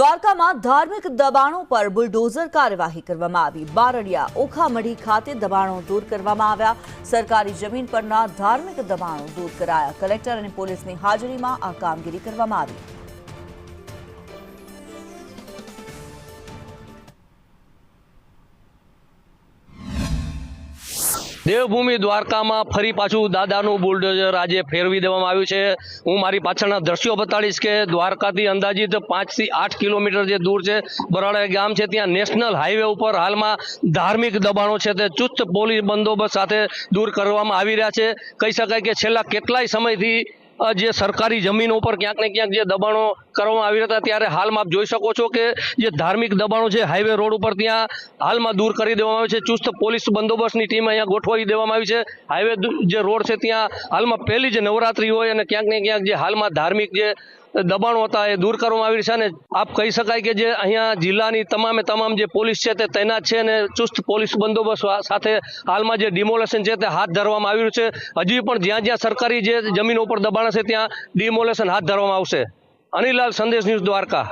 દ્વારકામાં ધાર્મિક દબાણો પર બુલડોઝર કાર્યવાહી કરવામાં આવી। બારડિયા ઓખામઢી ખાતે દબાણો દૂર કરવામાં આવ્યા। સરકારી જમીન પરના ધાર્મિક દબાણો દૂર કરાયા। કલેક્ટર અને પોલીસની હાજરીમાં આ કામગીરી કરવામાં આવી। દેવભૂમિ દ્વારકામાં ફરી પાછું દાદાનું બુલડોઝર આજે ફેરવી દેવામાં આવ્યું છે। હું મારી પાછળના દ્રશ્યો બતાડીશ કે દ્વારકાથી અંદાજિત 5 થી 8 કિલોમીટર જે દૂર છે બરાડા ગામ છે, ત્યાં નેશનલ હાઈવે ઉપર હાલમાં ધાર્મિક દબાણો છે તે ચુસ્ત પોલીસ બંદોબસ્ત સાથે દૂર કરવામાં આવી રહ્યા છે। કહી શકાય કે છેલ્લા કેટલાય સમયથી જે સરકારી જમીનો ઉપર ક્યાંક ને ક્યાંક જે દબાણો કરવામાં આવી રહ્યા હતા, ત્યારે હાલમાં આપ જોઈ શકો છો કે જે ધાર્મિક દબાણો છે હાઈવે રોડ ઉપર ત્યાં હાલમાં દૂર કરી દેવામાં આવ્યું છે। ચુસ્ત પોલીસ બંદોબસ્તની ટીમ અહીંયા ગોઠવી દેવામાં આવી છે। હાઈવે જે રોડ છે ત્યાં હાલમાં પહેલી જ નવરાત્રી હોય અને ક્યાંક ને ક્યાંક જે હાલમાં ધાર્મિક જે દબાણો હતા એ દૂર કરવામાં આવી છે। અને આપ કહી શકાય કે જે અહીંયા જિલ્લાની તમામ જે પોલીસ છે તે તૈનાત છે અને ચુસ્ત પોલીસ બંદોબસ્ત સાથે હાલમાં જે ડિમોલેશન છે તે હાથ ધરવામાં આવ્યું છે। હજી પણ જ્યાં સરકારી જે જમીનો ઉપર દબાણ છે ત્યાં ડિમોલેશન હાથ ધરવામાં આવશે। અનિલ લાલ, સંદેશ ન્યૂઝ, દ્વારકા।